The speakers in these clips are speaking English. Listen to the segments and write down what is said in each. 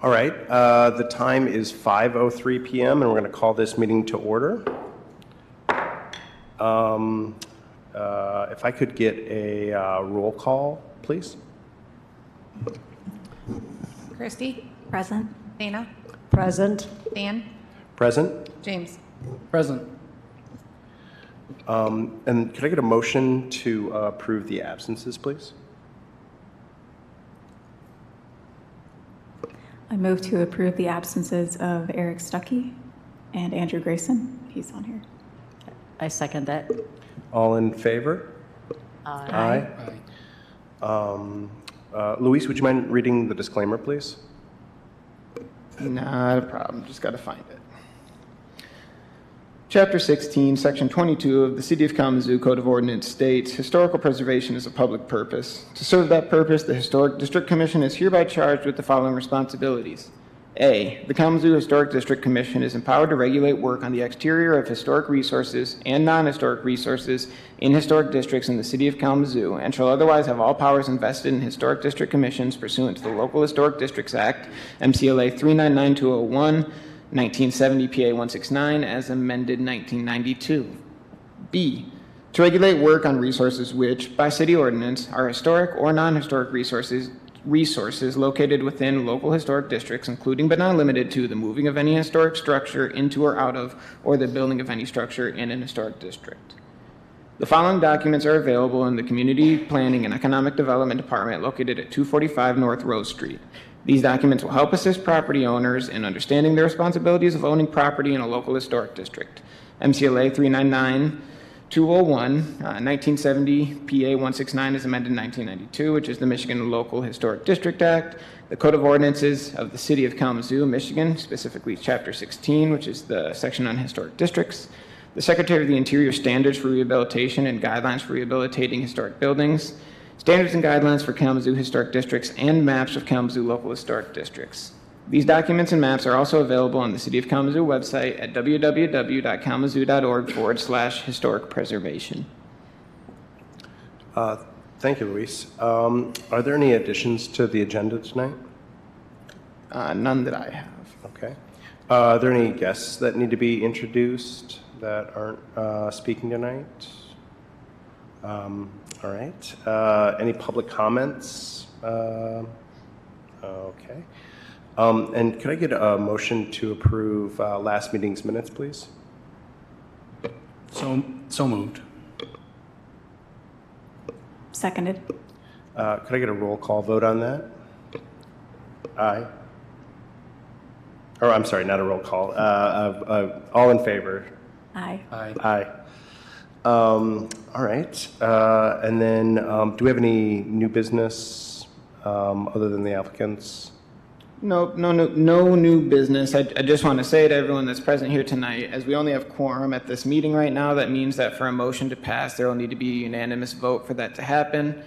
All right, the time is 5:03 p.m. and we're going to call this meeting to order. If I could get a roll call, please. Christy? Present. Dana? Present. Dan? Present. James? Present. And could I get a motion to approve the absences, please? I move to approve the absences of Eric Stuckey and Andrew Grayson. He's on here. I second that. All in favor? Aye. Luis, would you mind reading the disclaimer, please? Not a problem. Just got to find it. Chapter 16, Section 22 of the City of Kalamazoo Code of Ordinance states, historical preservation is a public purpose. To serve that purpose, the Historic District Commission is hereby charged with the following responsibilities. A, the Kalamazoo Historic District Commission is empowered to regulate work on the exterior of historic resources and non-historic resources in historic districts in the City of Kalamazoo, and shall otherwise have all powers invested in historic district commissions pursuant to the Local Historic Districts Act, MCLA 399201, 1970 PA 169, as amended 1992. B, to regulate work on resources which, by city ordinance, are historic or non-historic resources located within local historic districts, including but not limited to the moving of any historic structure into or out of, or the building of any structure in an historic district. The following documents are available in the Community Planning and Economic Development Department located at 245 North Rose Street. These documents will help assist property owners in understanding their responsibilities of owning property in a local historic district. MCLA 399201, 1970 PA 169 is amended in 1992, which is the Michigan Local Historic District Act. The Code of Ordinances of the City of Kalamazoo, Michigan, specifically Chapter 16, which is the section on historic districts. The Secretary of the Interior Standards for Rehabilitation and Guidelines for Rehabilitating Historic Buildings. Standards and guidelines for Kalamazoo historic districts, and maps of Kalamazoo local historic districts. These documents and maps are also available on the City of Kalamazoo website at www.kalamazoo.org/historic preservation. Thank you, Luis. Are there any additions to the agenda tonight? None that I have. Okay. Are there any guests that need to be introduced that aren't speaking tonight? All right. Any public comments? Okay. And could I get a motion to approve last meeting's minutes, please? So moved. Seconded. Could I get a roll call vote on that? Aye. Or I'm sorry, not a roll call. All in favor? Aye. Aye. Aye. All right. And then do we have any new business other than the applicants? No new business. I just want to say to everyone that's present here tonight, as we only have quorum at this meeting right now, that means that for a motion to pass, there will need to be a unanimous vote for that to happen.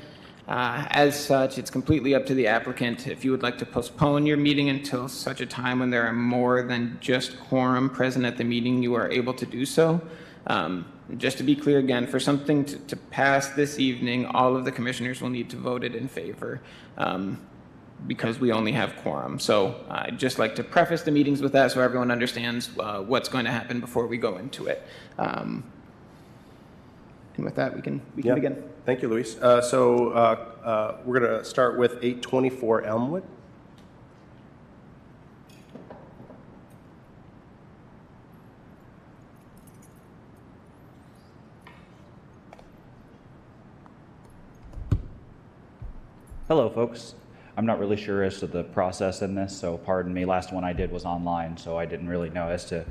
As such, it's completely up to the applicant. If you would like to postpone your meeting until such a time when there are more than just quorum present at the meeting, you are able to do so. Just to be clear again, for something to pass this evening, all of the commissioners will need to vote it in favor because we only have quorum. So I'd just like to preface the meetings with that so everyone understands what's going to happen before we go into it. And with that, we can begin. Thank you, Luis. So we're going to start with 824 Elmwood. Hello, folks. I'm not really sure as to the process in this, so pardon me. Last one I did was online, so I didn't really know as to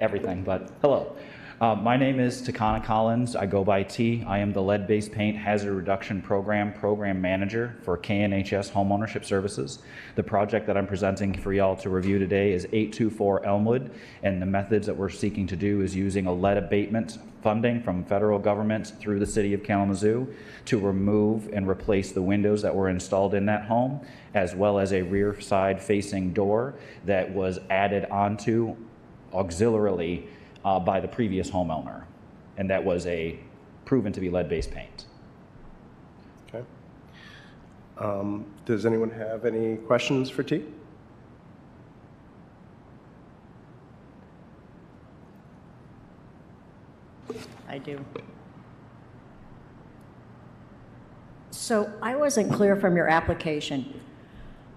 everything, but hello. My name is Takana Collins. I go by T. I am the Lead-Based Paint Hazard Reduction Program Manager for KNHS Homeownership Services. The project that I'm presenting for y'all to review today is 824 Elmwood, and the methods that we're seeking to do is using a lead abatement funding from federal government through the City of Kalamazoo to remove and replace the windows that were installed in that home, as well as a rear side facing door that was added onto auxiliarily by the previous homeowner, and that was proven to be lead-based paint. Okay. Does anyone have any questions for T? I do. So I wasn't clear from your application.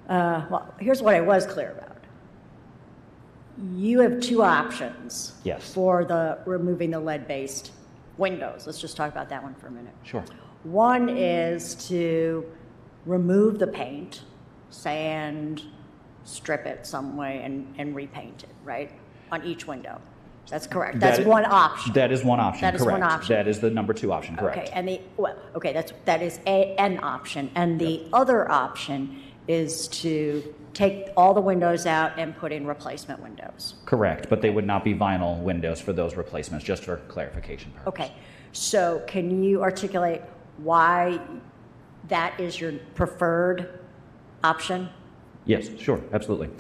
Well, here's what I was clear about. You have two options. Yes. For the removing the lead-based windows. Let's just talk about that one for a minute. Sure. One is to remove the paint, sand, strip it some way, and repaint it, right? On each window. That's correct. That's one option. That is one option, That is correct. one option. That is the number 2 option, correct. Okay, and that is an option. And the other option is to take all the windows out and put in replacement windows. Correct, but they would not be vinyl windows for those replacements, just for clarification purposes. Okay, so can you articulate why that is your preferred option? Yes, sure, absolutely.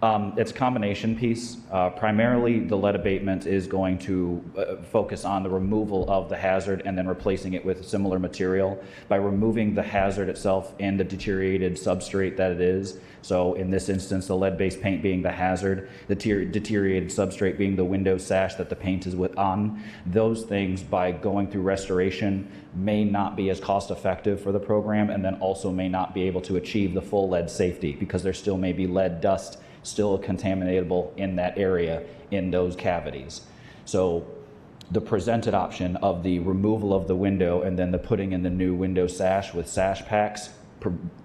It's a combination piece. Primarily, the lead abatement is going to focus on the removal of the hazard and then replacing it with similar material by removing the hazard itself and the deteriorated substrate that it is. So in this instance, the lead-based paint being the hazard, the deteriorated substrate being the window sash that the paint is on. Those things, by going through restoration, may not be as cost effective for the program, and then also may not be able to achieve the full lead safety because there still may be lead dust still contaminatable in that area in those cavities. So the presented option of the removal of the window and then the putting in the new window sash with sash packs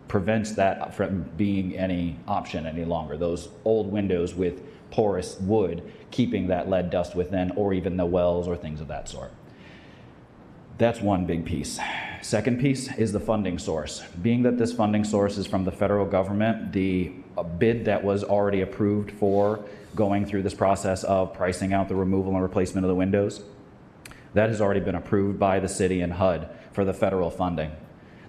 prevents that from being any option any longer. Those old windows with porous wood keeping that lead dust within, or even the wells or things of that sort. That's one big piece. Second piece is the funding source. Being that this funding source is from the federal government, the bid that was already approved for going through this process of pricing out the removal and replacement of the windows, that has already been approved by the city and HUD for the federal funding.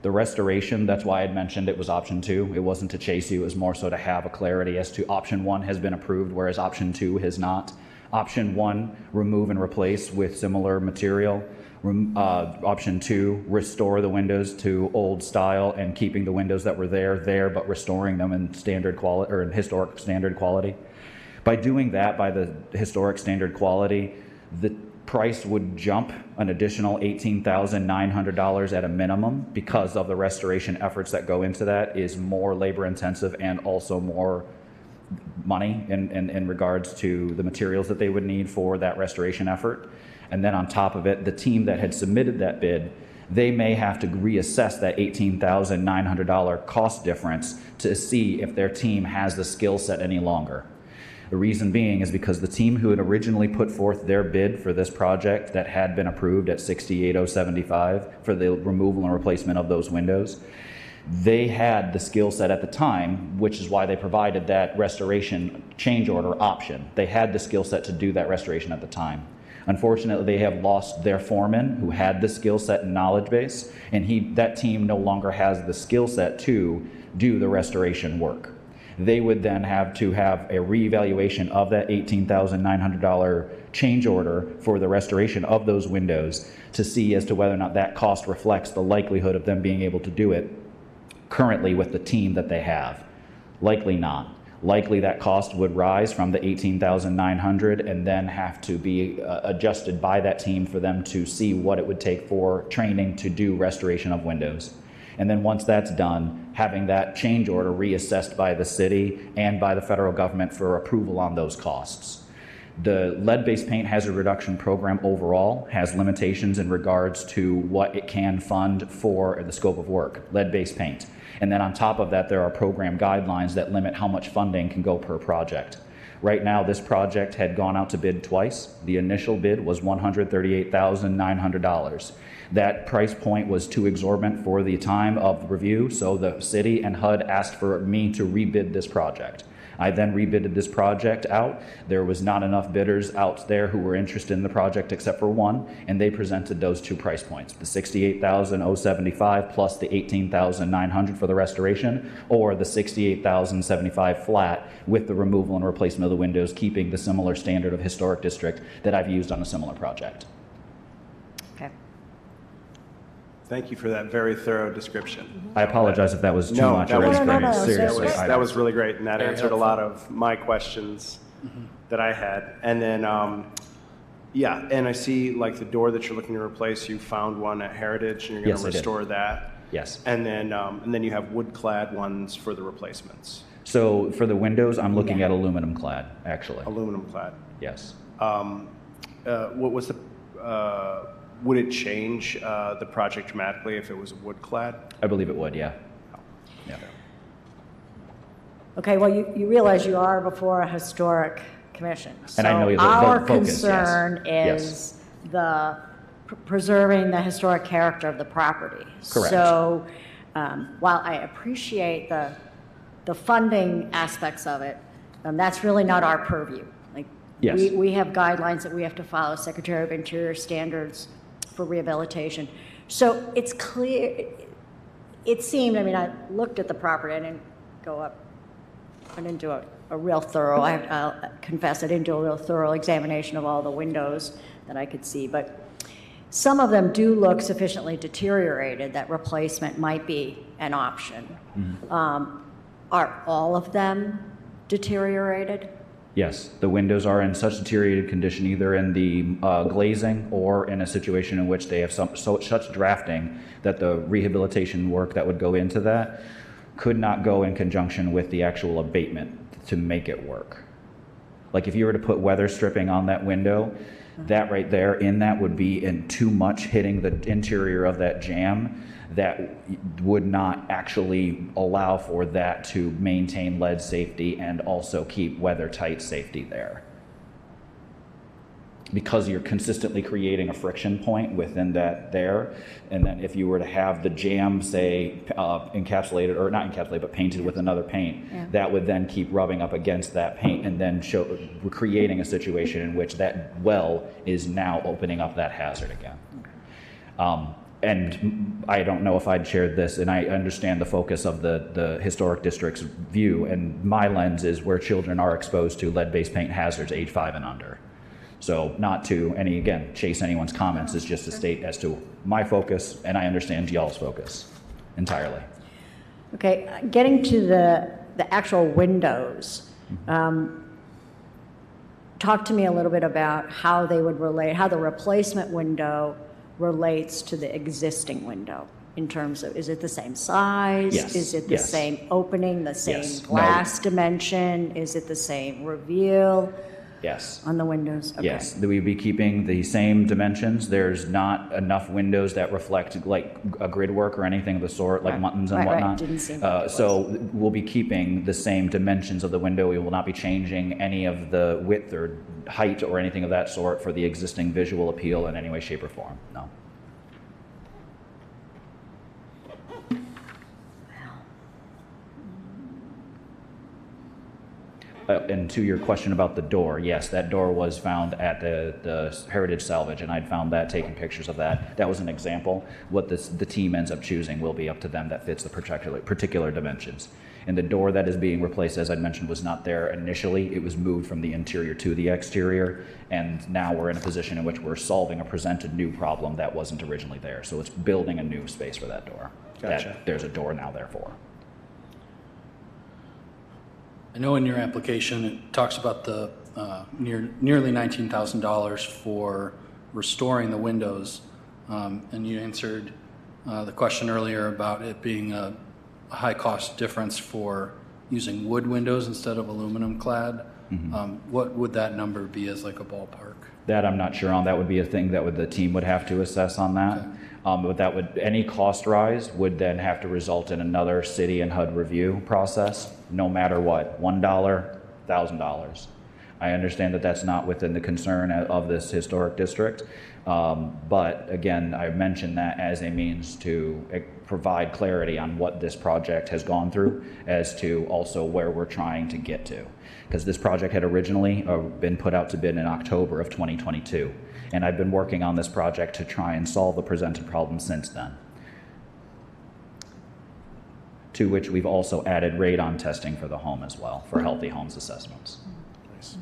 The restoration, that's why I'd mentioned it was option 2. It wasn't to chase you, it was more so to have a clarity as to option 1 has been approved, whereas option 2 has not. Option 1, remove and replace with similar material. Option 2, restore the windows to old style and keeping the windows that were there, but restoring them in standard quality or in historic standard quality. By doing that, by the historic standard quality, the price would jump an additional $18,900 at a minimum because of the restoration efforts that go into that is more labor intensive and also more money in regards to the materials that they would need for that restoration effort. And then on top of it, the team that had submitted that bid, they may have to reassess that $18,900 cost difference to see if their team has the skill set any longer. The reason being is because the team who had originally put forth their bid for this project that had been approved at $68,075 for the removal and replacement of those windows, they had the skill set at the time, which is why they provided that restoration change order option. They had the skill set to do that restoration at the time. Unfortunately, they have lost their foreman who had the skill set and knowledge base, and that team no longer has the skill set to do the restoration work. They would then have to have a reevaluation of that $18,900 change order for the restoration of those windows to see as to whether or not that cost reflects the likelihood of them being able to do it currently with the team that they have. Likely not. Likely that cost would rise from the $18,900 and then have to be adjusted by that team for them to see what it would take for training to do restoration of windows. And then once that's done, having that change order reassessed by the city and by the federal government for approval on those costs. The lead-based paint hazard reduction program overall has limitations in regards to what it can fund for the scope of work, lead-based paint. And then on top of that, there are program guidelines that limit how much funding can go per project. Right now, this project had gone out to bid twice. The initial bid was $138,900. That price point was too exorbitant for the time of review, so the city and HUD asked for me to rebid this project. I then rebidded this project out. There was not enough bidders out there who were interested in the project except for one, and they presented those two price points, the $68,075 plus the $18,900 for the restoration, or the $68,075 flat with the removal and replacement of the windows, keeping the similar standard of historic district that I've used on a similar project. Okay. Thank you for that very thorough description. I apologize if that was too No, much that or was incorrect. no, Seriously. That was really great, and that Very answered helpful. a lot of my questions that I had. And then, Yeah, and I see like the door that you're looking to replace, you found one at Heritage and you're going Yes, to I did. restore that. Yes. And then you have wood-clad ones for the replacements, So for the windows, I'm looking at aluminum clad, actually. aluminum-clad. Yes. What was would it change the project dramatically if it was wood-clad? I believe it would, yeah. Yeah. Okay, well, you realize you are before a historic commission. And I know So the our focus, yes. concern Yes. is the preserving the historic character of the property. Correct. So while I appreciate the funding aspects of it, that's really not our purview. Like, Yes. we have guidelines that we have to follow, Secretary of Interior standards for rehabilitation. So it's clear, it seemed, I mean, I looked at the property, I didn't go up, I didn't do a real thorough, I'll confess, I didn't do a real thorough examination of all the windows that I could see, but some of them do look sufficiently deteriorated that replacement might be an option. Are all of them deteriorated? Yes, the windows are in such deteriorated condition, either in the glazing or in a situation in which they have such drafting that the rehabilitation work that would go into that could not go in conjunction with the actual abatement to make it work. Like if you were to put weather stripping on that window, that right there in that would be in too much hitting the interior of that jamb that would not actually allow for that to maintain lead safety and also keep weather tight safety there. Because you're consistently creating a friction point within that there, and then if you were to have the jamb, say, encapsulated, or not encapsulated, but painted with another paint, that would then keep rubbing up against that paint and then we're creating a situation in which that well is now opening up that hazard again. And I don't know if I'd shared this, and I understand the focus of the historic district's view, and my lens is where children are exposed to lead-based paint hazards age 5 and under. So not to again, chase anyone's comments, it's just to state as to my focus, and I understand y'all's focus entirely. Okay, getting to the actual windows, talk to me a little bit about how they would relate, how the replacement window relates to the existing window in terms of, is it the same size? Yes, Is it the yes. same opening, the same Yes, no. glass dimension? Is it the same reveal Yes. on the windows? Okay. Yes, we'd be keeping the same dimensions. There's not enough windows that reflect like a grid work or anything of the sort, like muttons and Right, whatnot. didn't seem like it was. So we'll be keeping the same dimensions of the window. We will not be changing any of the width or height or anything of that sort for the existing visual appeal in any way, shape, or form. No. And to your question about the door, yes, that door was found at the Heritage Salvage, and I'd found that, taken pictures of that. That was an example. What the team ends up choosing will be up to them that fits the particular dimensions. And the door that is being replaced, as I mentioned, was not there initially. It was moved from the interior to the exterior, and now we're in a position in which we're solving a presented new problem that wasn't originally there. So it's building a new space for that door. Gotcha. That there's a door now there for. I know in your application, it talks about the nearly $19,000 for restoring the windows. And you answered the question earlier about it being a high cost difference for using wood windows instead of aluminum clad. What would that number be as like a ballpark? That I'm not sure on. That would be a thing that the team would have to assess on that. Okay. But that would, any cost rise would then have to result in another city and HUD review process, no matter what, $1, $1,000. I understand that that's not within the concern of this historic district. But again, I mentioned that as a means to provide clarity on what this project has gone through as to also where we're trying to get to. Because this project had originally been put out to bid in October of 2022. And I've been working on this project to try and solve the presented problem since then. To which we've also added radon testing for the home as well, for healthy homes assessments. Nice.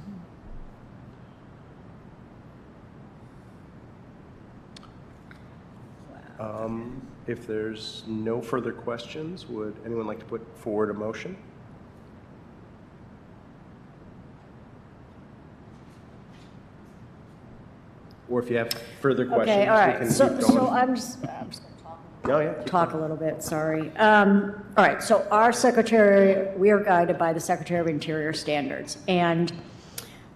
If there's no further questions, would anyone like to put forward a motion? Or if you have further questions, Okay, all we right. can So, keep so going. I'm just gonna No, yeah. talk a little bit, sorry. All right, so our secretary, we are guided by the Secretary of Interior standards. And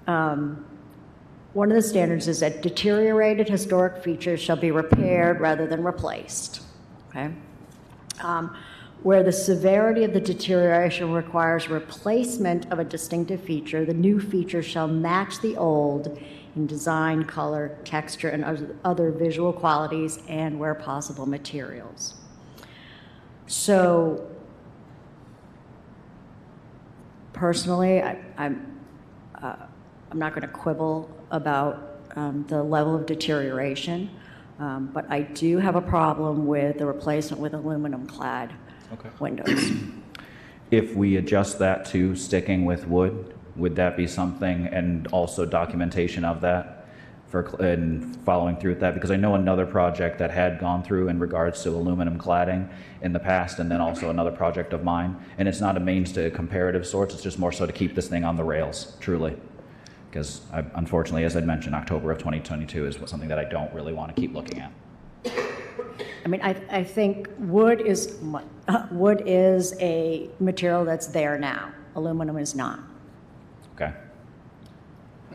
one of the standards is that deteriorated historic features shall be repaired rather than replaced, okay? Where the severity of the deterioration requires replacement of a distinctive feature, the new feature shall match the old in design, color, texture, and other visual qualities, and where possible, materials. So, personally, I'm not going to quibble about the level of deterioration, but I do have a problem with the replacement with aluminum-clad windows. If we adjust that to sticking with wood, would that be something, and also documentation of that and following through with that? Because I know another project that had gone through in regards to aluminum cladding in the past, and then also another project of mine, and it's not a means to comparative sorts, it's just more so to keep this thing on the rails, truly. Because unfortunately, as I mentioned, October of 2022 is something that I don't really want to keep looking at. I mean, I think wood is a material that's there now. Aluminum is not. Okay.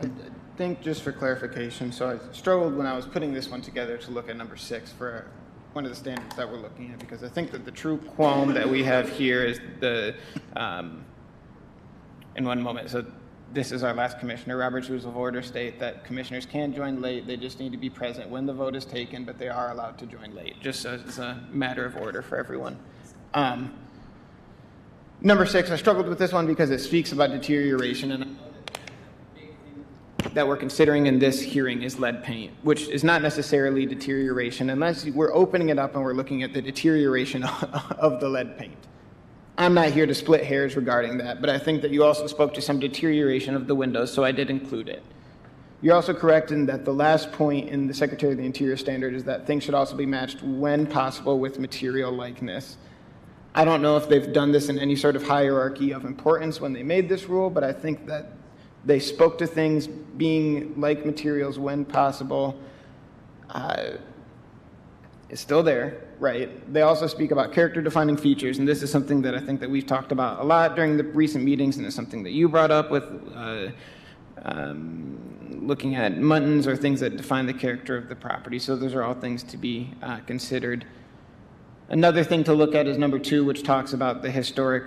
I think just for clarification, so I struggled when I was putting this one together to look at number 6 for one of the standards that we're looking at, because I think that the true qualm that we have here is the, in one moment, so this is our last commissioner. Robert's Rules of Order state that commissioners can join late. They just need to be present when the vote is taken, but they are allowed to join late, just as a matter of order for everyone. Number 6, I struggled with this one because it speaks about deterioration, and that we're considering in this hearing is lead paint, which is not necessarily deterioration unless we're opening it up and we're looking at the deterioration of the lead paint. I'm not here to split hairs regarding that, but I think that you also spoke to some deterioration of the windows, so I did include it. You're also correct in that the last point in the Secretary of the Interior standard is that things should also be matched when possible with material likeness. I don't know if they've done this in any sort of hierarchy of importance when they made this rule, but I think that they spoke to things being like materials when possible. It's still there, right? They also speak about character-defining features, and this is something that I think that we've talked about a lot during the recent meetings, and it's something that you brought up with looking at muntins or things that define the character of the property. So those are all things to be considered. Another thing to look at is number 2, which talks about the historic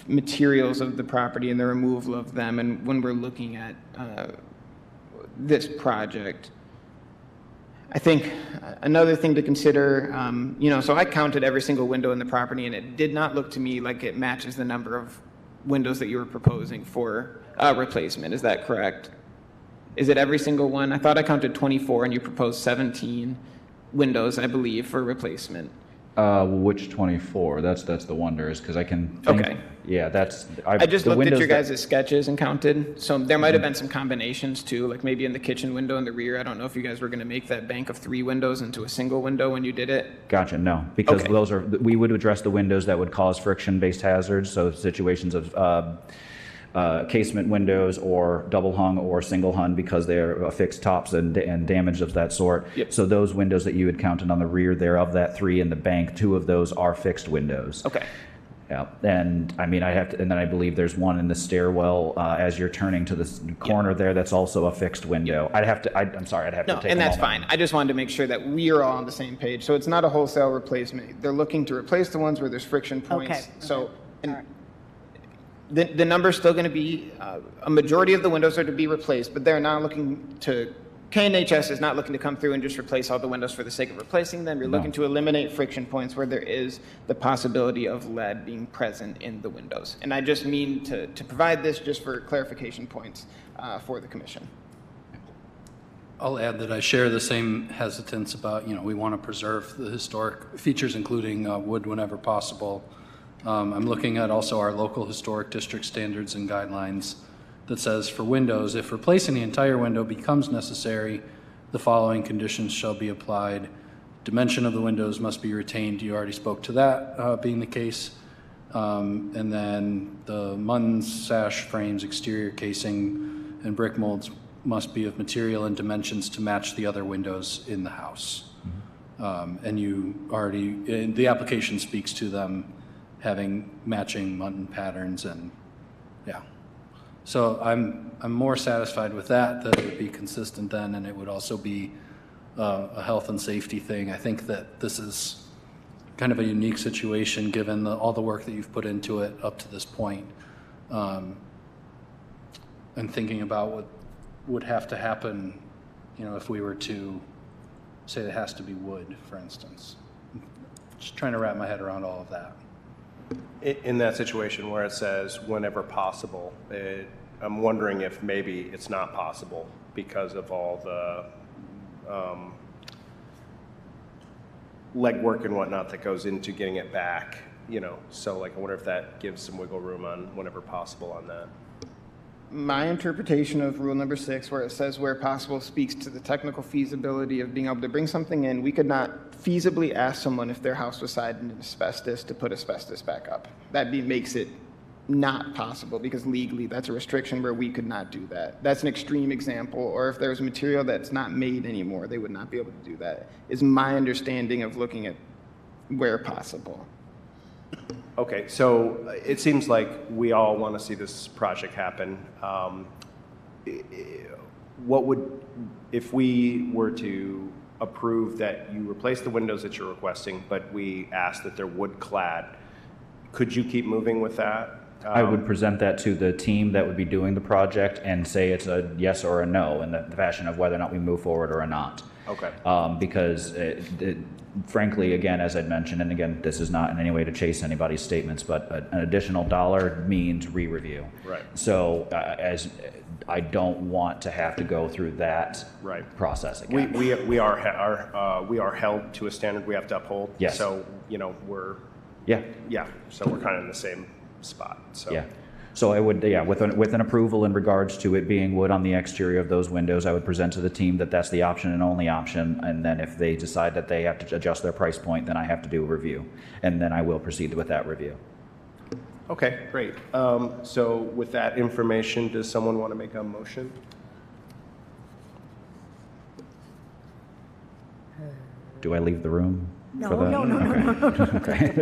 materials of the property and the removal of them. And when we're looking at this project, I think another thing to consider, so I counted every single window in the property, and it did not look to me like it matches the number of windows that you were proposing for replacement. Is that correct? Is it every single one? I thought I counted 24, and you proposed 17 windows, I believe, for replacement. Which 24? That's the wonder, is because I can think, Okay. Yeah, that's... I just the looked at windows your that- guys' sketches and counted, so there might have been some combinations too, like maybe in the kitchen window in the rear. I don't know if you guys were going to make that bank of 3 windows into a single window when you did it. Gotcha, no, because Okay. we would address the windows that would cause friction-based hazards, so situations of casement windows or double hung or single hung because they're affixed tops and damage of that sort. Yep. So those windows that you had counted on the rear there of that 3 in the bank, 2 of those are fixed windows. Okay. Yeah, and I mean, and then I believe there's one in the stairwell as you're turning to the corner there that's also a fixed window. I'm sorry, I'd have to No, take and a that's moment. fine. I just wanted to make sure that we are all on the same page. So it's not a wholesale replacement. They're looking to replace the ones where there's friction points. Okay. So and All right. the number's still going to be, a majority of the windows are to be replaced, but they're not looking to, KNHS is not looking to come through and just replace all the windows for the sake of replacing them. You're No. looking to eliminate friction points where there is the possibility of lead being present in the windows. And I just mean to provide this just for clarification points for the commission. I'll add that I share the same hesitance about, we want to preserve the historic features, including wood whenever possible. I'm looking at also our local historic district standards and guidelines that says for windows, if replacing the entire window becomes necessary, the following conditions shall be applied. Dimension of the windows must be retained. You already spoke to that being the case. And then the muntins, sash frames, exterior casing, and brick molds must be of material and dimensions to match the other windows in the house. And you already, the application speaks to them having matching mutton patterns and, yeah. So I'm more satisfied with that it would be consistent then, and it would also be a health and safety thing. I think that this is kind of a unique situation given all the work that you've put into it up to this point. And thinking about what would have to happen, if we were to say it has to be wood, for instance. Just trying to wrap my head around all of that. In that situation where it says whenever possible, I'm wondering if maybe it's not possible because of all the legwork and whatnot that goes into getting it back, so like I wonder if that gives some wiggle room on whenever possible on that. My interpretation of rule number 6, where it says where possible, speaks to the technical feasibility of being able to bring something in. We could not feasibly ask someone if their house was sided in asbestos to put asbestos back up. Makes it not possible because legally that's a restriction where we could not do that. That's an extreme example. Or if there's material that's not made anymore, they would not be able to do that, is my understanding of looking at where possible. Okay, so it seems like we all want to see this project happen. If we were to approve that you replace the windows that you're requesting, but we ask that they're wood clad, could you keep moving with that? I would present that to the team that would be doing the project and say it's a yes or a no in the fashion of whether or not we move forward or not. Okay. Because frankly, again, as I'd mentioned, and again, this is not in any way to chase anybody's statements, but an additional dollar means re-review. Right. So as I don't want to have to go through that process again. We are held to a standard we have to uphold. Yes. So we're so we're kind of in the same spot. So yeah. So I would, with an approval in regards to it being wood on the exterior of those windows, I would present to the team that that's the option and only option. And then if they decide that they have to adjust their price point, then I have to do a review. And then I will proceed with that review. Okay, great. So with that information, does someone want to make a motion? Do I leave the room? No, for that? no. Okay.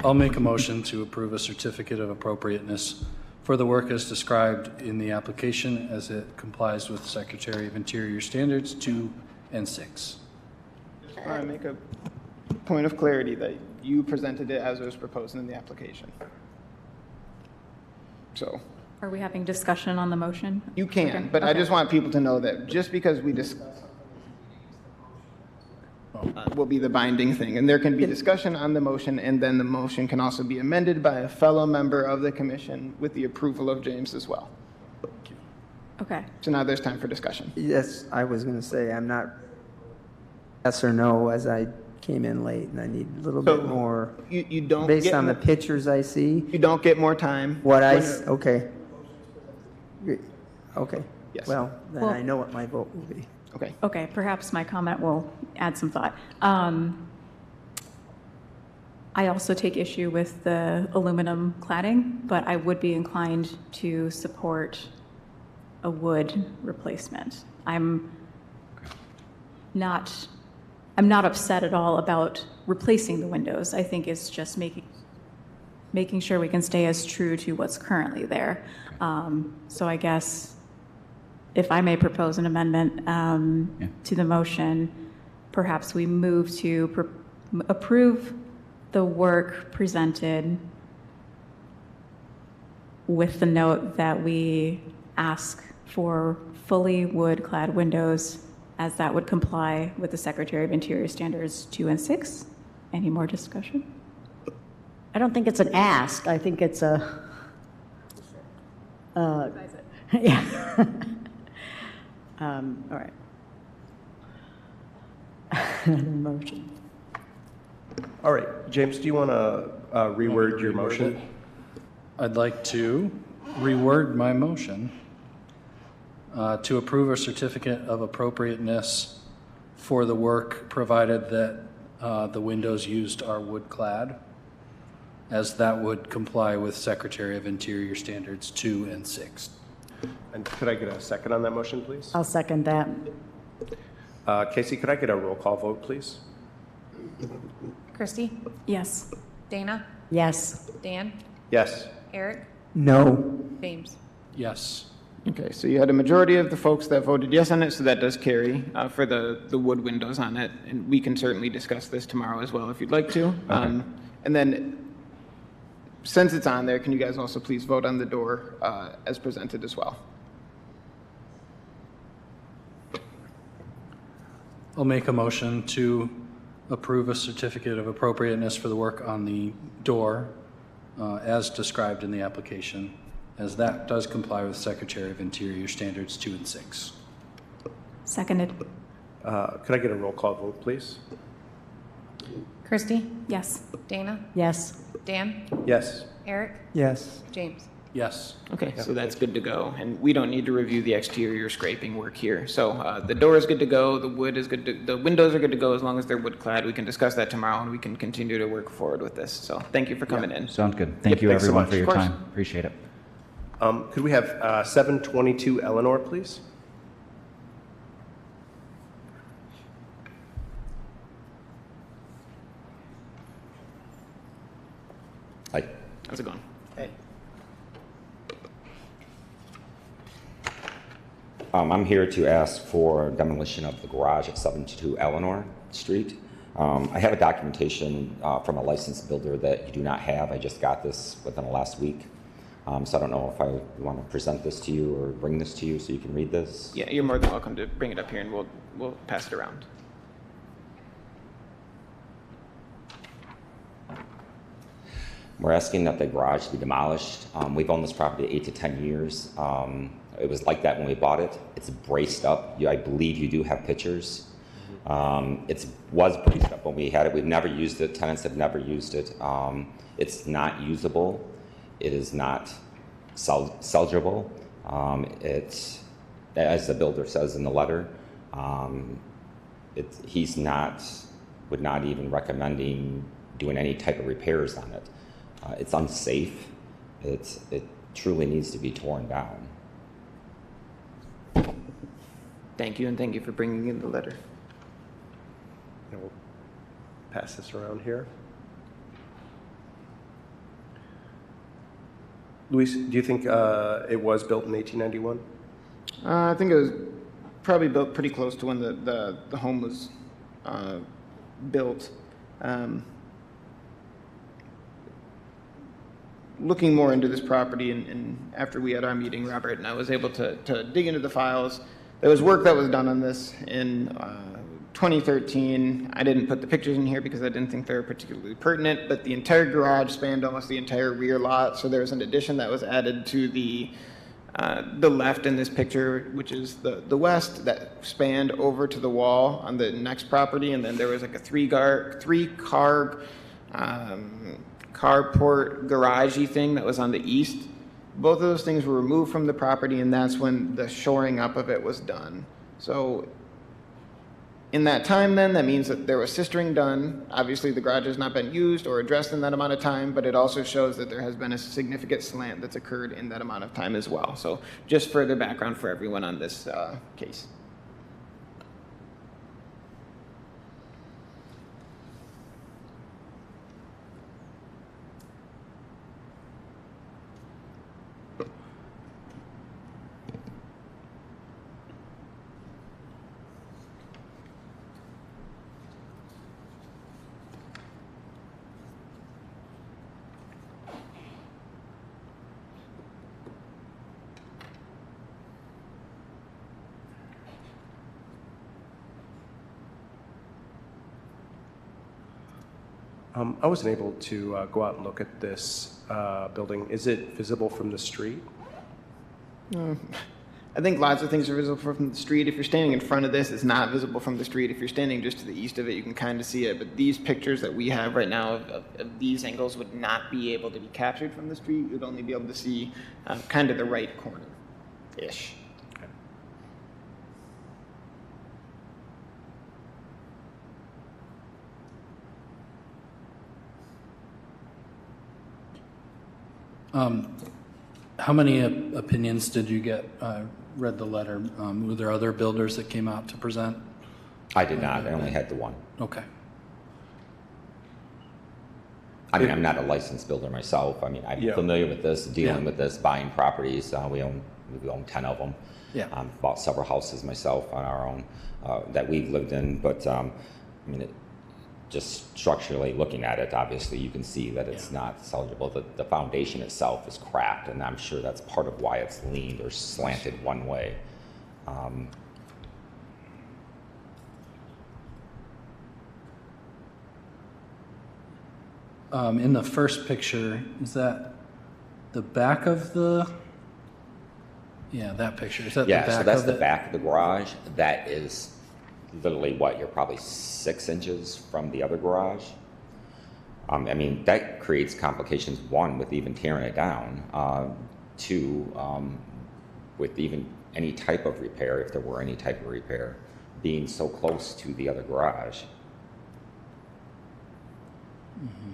I'll make a motion to approve a certificate of appropriateness for the work as described in the application as it complies with Secretary of Interior Standards 2 and 6. I want to make a point of clarity that you presented it as it was proposed in the application. So Are we having discussion on the motion? you can, Okay. but I Okay. just want people to know that just because we discuss will be the binding thing. And there can be discussion on the motion, and then the motion can also be amended by a fellow member of the commission with the approval of James as well. Okay. So now there's time for discussion. Yes, I was going to say, I'm not yes or no, as I came in late, and I need a little bit more, You don't based get on the more- pictures I see, You don't get more time. okay. Okay. Yes. Well, then Well- I know what my vote will be. Okay. Okay, perhaps my comment will add some thought. I also take issue with the aluminum cladding, but I would be inclined to support a wood replacement. I'm not upset at all about replacing the windows. I think it's just making sure we can stay as true to what's currently there. So I guess if I may propose an amendment to the motion, perhaps we move to approve the work presented with the note that we ask for fully wood-clad windows, as that would comply with the Secretary of Interior Standards 2 and 6. Any more discussion? I don't think it's an ask. I think it's a. Yeah. All right. Another motion. All right, James, do you want to reword your motion? I'd like to reword my motion to approve a certificate of appropriateness for the work provided that the windows used are wood clad, as that would comply with Secretary of Interior Standards 2 and 6. And could I get a second on that motion, please? I'll second that. Casey, could I get a roll call vote, please? Christy, Yes. Dana, Yes. Dan, Yes. Eric, No. James. Yes. Okay, so you had a majority of the folks that voted yes on it, so that does carry for the wood windows on it. And we can certainly discuss this tomorrow as well if you'd like to. And then, since it's on there, can you guys also please vote on the door as presented as well? I'll make a motion to approve a certificate of appropriateness for the work on the door as described in the application, as that does comply with Secretary of Interior Standards 2 and 6. Seconded. Could I get a roll call vote, please? Christy, Yes. Dana, Yes. Dan, Yes. Eric, Yes. James. Yes. Okay, so that's good to go, and we don't need to review the exterior scraping work here. So the door is good to go, the wood is good to, the windows are good to go as long as they're wood clad. We can discuss that tomorrow, and we can continue to work forward with this. So thank you for coming in. Sounds good. Thank Yep, you, thanks so everyone, much. for your Of course. time. Appreciate it. Could we have 722 Eleanor, please? Hi. How's it going? Hey. I'm here to ask for demolition of the garage at 722 Eleanor Street. I have a documentation from a licensed builder that you do not have. I just got this within the last week. So I don't know if I want to present this to you or bring this to you so you can read this. Yeah, you're more than welcome to bring it up here, and we'll pass it around. We're asking that the garage be demolished. We've owned this property 8 to 10 years. It was like that when we bought it. It's braced up. I believe you do have pictures. It was braced up when we had it. We've never used it. Tenants have never used it. It's not usable. It is not salvageable. It's, as the builder says in the letter, he's would not even recommending doing any type of repairs on it. It's unsafe. It truly needs to be torn down. Thank you, and thank you for bringing in the letter. And we'll pass this around here. Luis, do you think it was built in 1891? I think it was probably built pretty close to when the home was built. Looking more into this property, and after we had our meeting, Robert and I was able to dig into the files. There was work that was done on this in 2013. I didn't put the pictures in here because I didn't think they were particularly pertinent, but the entire garage spanned almost the entire rear lot, so there was an addition that was added to the left in this picture, which is the west, that spanned over to the wall on the next property, and then there was like a three-car carport garagey thing that was on the east. Both of those things were removed from the property, and that's when the shoring up of it was done. So in that time then, that means that there was sistering done. Obviously, the garage has not been used or addressed in that amount of time, but it also shows that there has been a significant slant that's occurred in that amount of time as well. So just further background for everyone on this case. I wasn't able to go out and look at this building. Is it visible from the street? I think lots of things are visible from the street. If you're standing in front of this, it's not visible from the street. If you're standing just to the east of it, you can kind of see it. But these pictures that we have right now of these angles would not be able to be captured from the street. You'd only be able to see kind of the right corner-ish. How many opinions did you get? Read the letter. Were there other builders that came out to present? I did not. I only had the one. Okay. I mean, I'm not a licensed builder myself. I mean, I'm Yeah. familiar with this, dealing Yeah. with this, buying properties. We own 10 of them. Yeah. Bought several houses myself on our own that we've lived in. But I mean, just structurally looking at it, obviously you can see that it's not salvageable. The foundation itself is cracked, and I'm sure that's part of why it's leaned or slanted one way. In the first picture, is that the back of the? Yeah, that picture. Is that Yeah, the back so that's of the it? back of the garage. That is literally what, you're probably 6 inches from the other garage. I mean, that creates complications, one, with even tearing it down, two, with even any type of repair, if there were any type of repair, being so close to the other garage. Mm-hmm.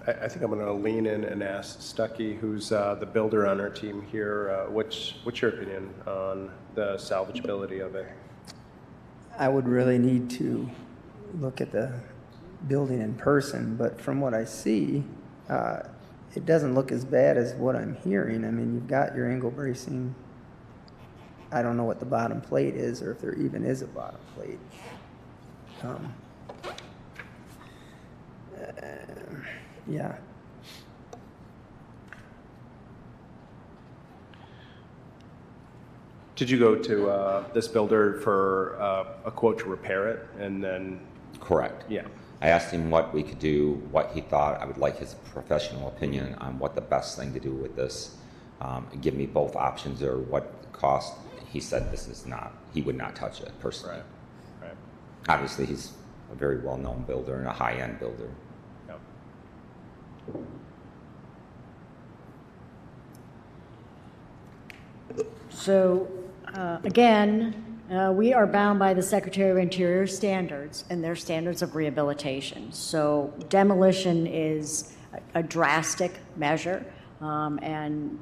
I think I'm going to lean in and ask Stuckey, who's the builder on our team here, what's your opinion on the salvageability of it? I would really need to look at the building in person, but from what I see, it doesn't look as bad as what I'm hearing. I mean, you've got your angle bracing. I don't know what the bottom plate is, or if there even is a bottom plate. Yeah. Did you go to this builder for a quote to repair it, and then? Correct. Yeah. I asked him what we could do, what he thought. I would like his professional opinion on what the best thing to do with this. Give me both options or what cost. He said this is not, he would not touch it personally. Right. Right. Obviously, he's a very well-known builder and a high-end builder. Yep. So, again, we are bound by the Secretary of Interior standards and their standards of rehabilitation. So demolition is a drastic measure and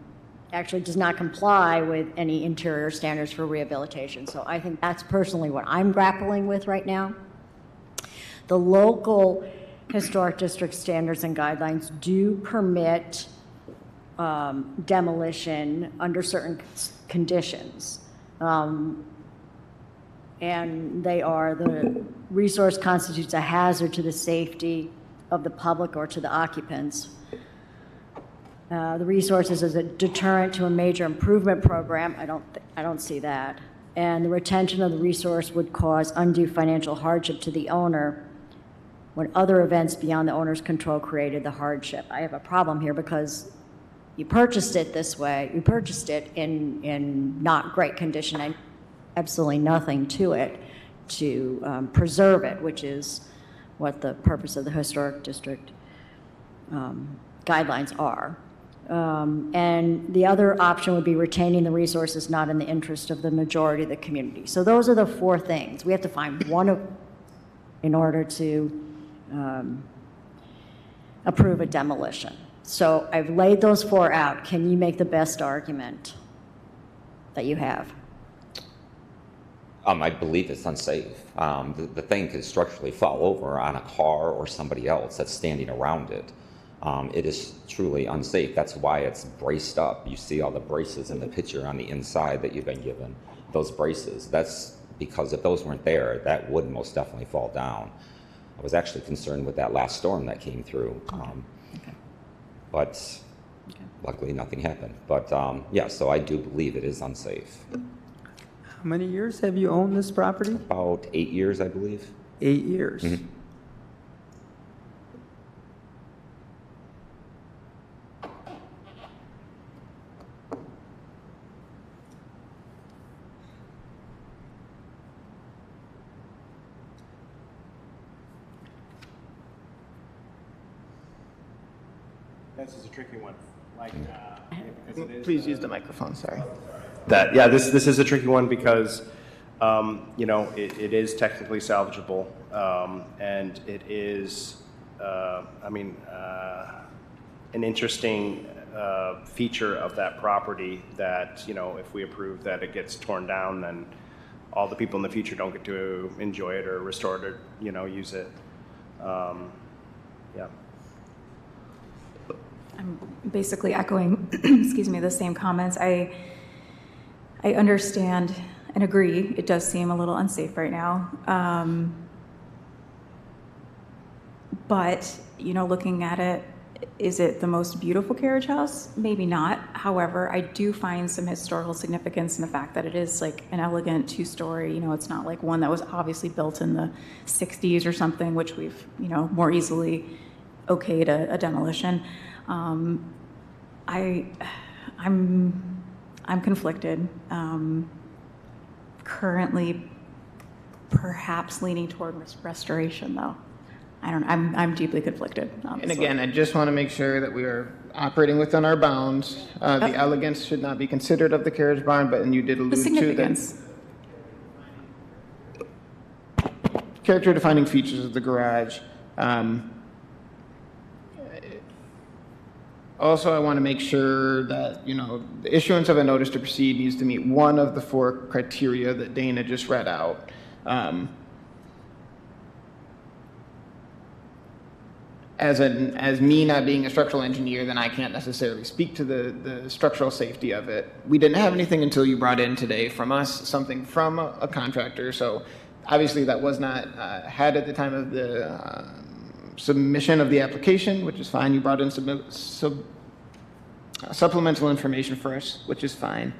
actually does not comply with any interior standards for rehabilitation. So I think that's personally what I'm grappling with right now. The local historic district standards and guidelines do permit demolition under certain conditions. And they are, the resource constitutes a hazard to the safety of the public or to the occupants. The resources is a deterrent to a major improvement program. I don't see that. And the retention of the resource would cause undue financial hardship to the owner when other events beyond the owner's control created the hardship. I have a problem here because you purchased it this way. You purchased it in not great condition and absolutely nothing to it to preserve it, which is what the purpose of the historic district guidelines are. And the other option would be retaining the resources not in the interest of the majority of the community. So those are the four things. We have to find one of, in order to approve a demolition. So I've laid those four out. Can you make the best argument that you have? I believe it's unsafe. The thing could structurally fall over on a car or somebody else that's standing around it. It is truly unsafe. That's why it's braced up. You see all the braces in the picture on the inside that you've been given. Those braces, that's because if those weren't there, that would most definitely fall down. I was actually concerned with that last storm that came through. But luckily nothing happened. But yeah, so I do believe it is unsafe. How many years have you owned this property? About 8 years, I believe. 8 years. Mm-hmm. This is a tricky one. Please use the microphone, sorry. This is a tricky one because, it is technically salvageable, and it is, an interesting feature of that property that, if we approve that it gets torn down, then all the people in the future don't get to enjoy it or restore it or, use it. Yeah. I'm basically echoing, excuse me, the same comments. I understand and agree. It does seem a little unsafe right now. But, looking at it, is it the most beautiful carriage house? Maybe not. However, I do find some historical significance in the fact that it is like an elegant two-story. It's not like one that was obviously built in the 60s or something, which we've, more easily okayed a demolition. I'm conflicted. Currently, perhaps leaning toward restoration, though. I'm deeply conflicted. And again, I just want to make sure that we are operating within our bounds. The elegance should not be considered of the carriage barn, and you did allude The to significance. that. Character defining features of the garage. Also, I want to make sure that, the issuance of a notice to proceed needs to meet one of the 4 criteria that Dana just read out. As me not being a structural engineer, then I can't necessarily speak to the structural safety of it. We didn't have anything until you brought in today from us, something from a contractor. So obviously that was not had at the time of the submission of the application, which is fine. You brought in supplemental information for us, which is fine.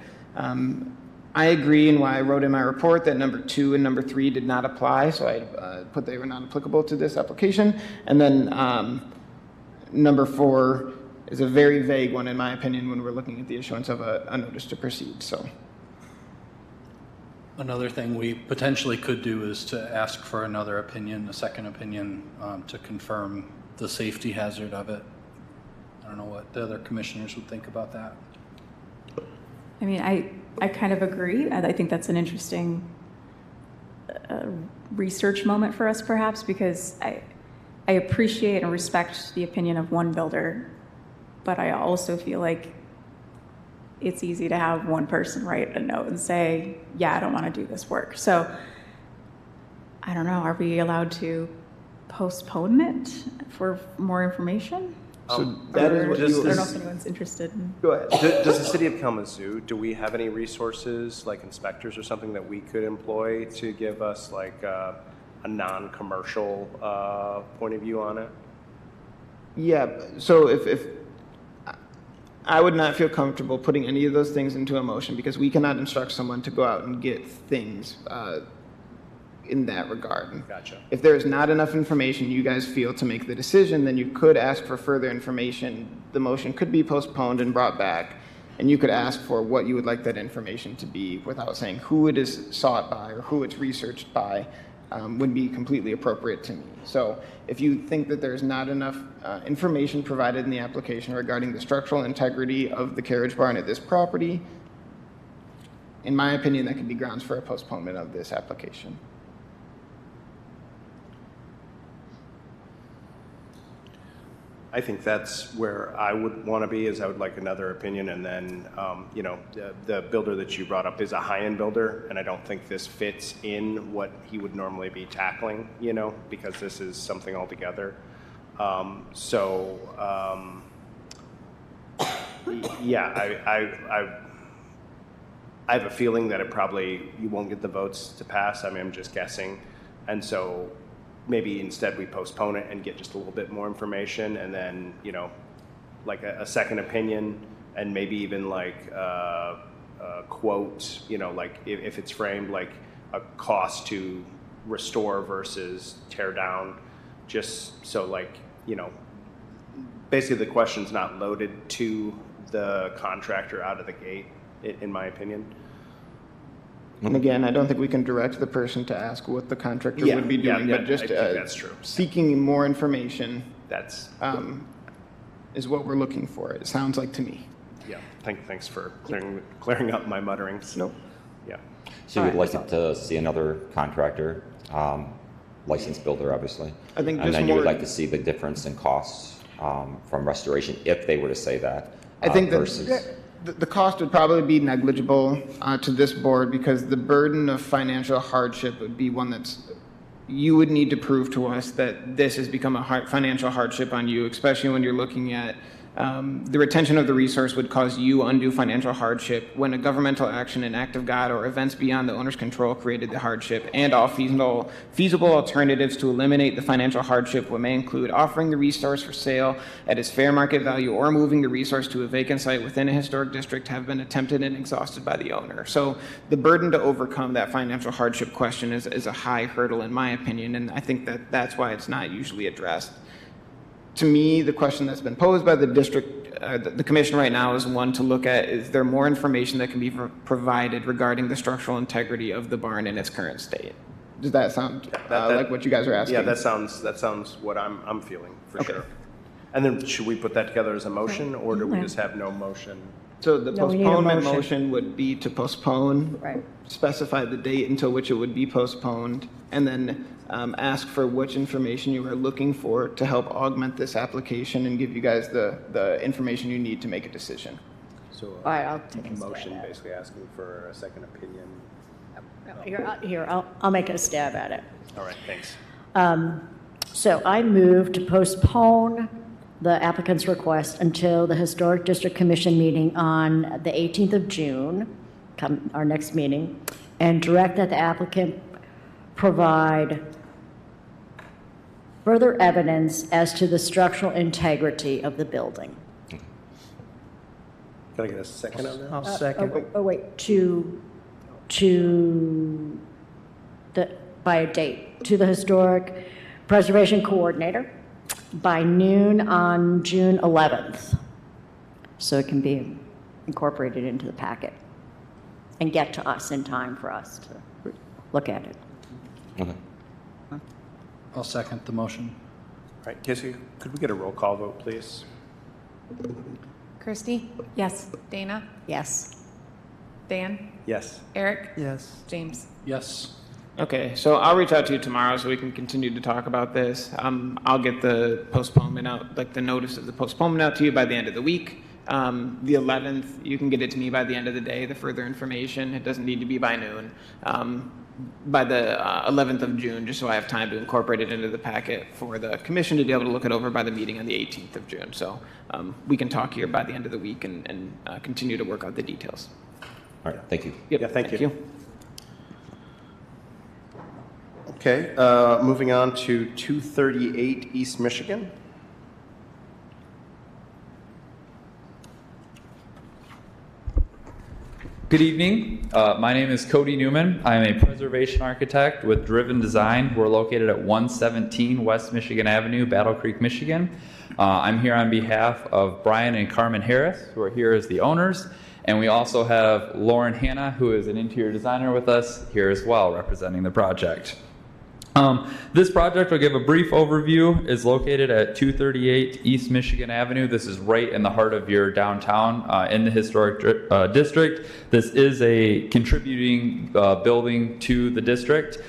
I agree, and why I wrote in my report that number 2 and number 3 did not apply, so I put they were not applicable to this application. And then number 4 is a very vague one, in my opinion, when we're looking at the issuance of a notice to proceed. So, Another thing we potentially could do is to ask for another opinion, a second opinion, to confirm the safety hazard of it. I don't know what the other commissioners would think about that. I mean, I kind of agree. I think that's an interesting research moment for us, perhaps, because I appreciate and respect the opinion of one builder, but I also feel like it's easy to have one person write a note and say, yeah, I don't want to do this work. So I don't know, are we allowed to postpone it for more information? so that is what I don't know you if anyone's interested in. go ahead. Does the city of Kalamazoo, do we have any resources, like inspectors or something that we could employ to give us like a non-commercial point of view on it? Yeah, so if I would not feel comfortable putting any of those things into a motion because we cannot instruct someone to go out and get things in that regard. Gotcha. If there is not enough information you guys feel to make the decision, then you could ask for further information. The motion could be postponed and brought back, and you could ask for what you would like that information to be without saying who it is sought by or who it's researched by. Would be completely appropriate to me. So if you think that there's not enough information provided in the application regarding the structural integrity of the carriage barn at this property, in my opinion, that could be grounds for a postponement of this application. I think that's where I would want to be, is I would like another opinion, and then, the builder that you brought up is a high-end builder, and I don't think this fits in what he would normally be tackling, because this is something altogether. I have a feeling that you won't get the votes to pass. I mean, I'm just guessing, and so maybe instead we postpone it and get just a little bit more information, and then, like a second opinion, and maybe even like a quote, like if it's framed like a cost to restore versus tear down, just so like, basically the question's not loaded to the contractor out of the gate, in my opinion. And again, I don't think we can direct the person to ask what the contractor would be doing, but just I think that's true. seeking more information. That's is what we're looking for, it sounds like to me. Yeah, thanks for clearing up my mutterings. Nope. Yeah. So you would like to see another contractor, licensed builder, obviously? I think And just then you would more- like to see the difference in costs from restoration, if they were to say that, I think versus... that the cost would probably be negligible to this board because the burden of financial hardship would be one that's, you would need to prove to us that this has become a financial hardship on you, especially when you're looking at the retention of the resource would cause you undue financial hardship when a governmental action, an act of God, or events beyond the owner's control created the hardship, and all feasible alternatives to eliminate the financial hardship may include offering the resource for sale at its fair market value or moving the resource to a vacant site within a historic district have been attempted and exhausted by the owner. So the burden to overcome that financial hardship question is a high hurdle in my opinion, and I think that's why it's not usually addressed. To me, the question that's been posed by the district, the commission right now is one to look at, is there more information that can be provided regarding the structural integrity of the barn in its current state? Does that sound like what you guys are asking? Yeah, that sounds what I'm feeling, for sure. And then should we put that together as a motion, or do we just have no motion? So the No, we need a postponement motion. motion would be to postpone, Right. specify the date until which it would be postponed, and then ask for which information you are looking for to help augment this application and give you guys the information you need to make a decision. So All right, I'll take a stab motion at it. basically asking for a second opinion. Here, I'll make a stab at it. All right, thanks. So I move to postpone the applicant's request until the Historic District Commission meeting on the 18th of June, our next meeting, and direct that the applicant provide further evidence as to the structural integrity of the building. Can I get a second on that? I'll second. Wait, by a date, to the Historic Preservation Coordinator by noon on June 11th. So it can be incorporated into the packet and get to us in time for us to look at it. Okay. I'll second the motion. All right, Kissy, could we get a roll call vote, please? Christy? Yes. Dana? Yes. Dan? Yes. Eric? Yes. James? Yes. Okay, so I'll reach out to you tomorrow so we can continue to talk about this. I'll get the postponement out, like the notice of the postponement out to you by the end of the week. The 11th, you can get it to me by the end of the day, the further information. It doesn't need to be by noon. By the 11th of June, just so I have time to incorporate it into the packet for the commission to be able to look it over by the meeting on the 18th of June. So we can talk here by the end of the week and continue to work out the details. All right, thank you. Yep, Yeah, thank you. Okay, moving on to 238 East Michigan. Good evening. My name is Cody Newman. I am a preservation architect with Driven Design. We're located at 117 West Michigan Avenue, Battle Creek, Michigan. I'm here on behalf of Brian and Carmen Harris, who are here as the owners. And we also have Lauren Hanna, who is an interior designer with us here as well, representing the project. This project, will give a brief overview, is located at 238 East Michigan Avenue. This is right in the heart of your downtown in the historic district. This is a contributing building to the district.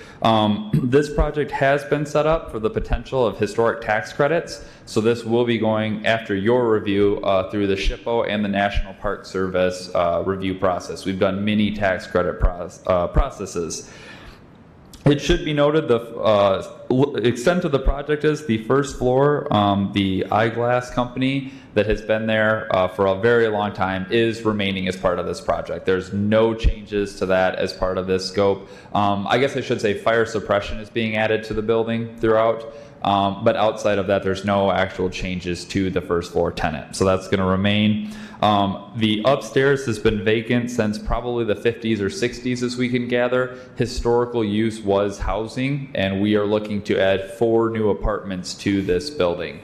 This project has been set up for the potential of historic tax credits. So this will be going after your review through the SHPO and the National Park Service review process. We've done many tax credit processes. It should be noted the extent of the project is the first floor, the eyeglass company that has been there for a very long time is remaining as part of this project. There's no changes to that as part of this scope. I guess I should say fire suppression is being added to the building throughout. But outside of that, there's no actual changes to the first floor tenant. So that's going to remain. The upstairs has been vacant since probably the 50s or 60s, as we can gather. Historical use was housing, and we are looking to add 4 new apartments to this building.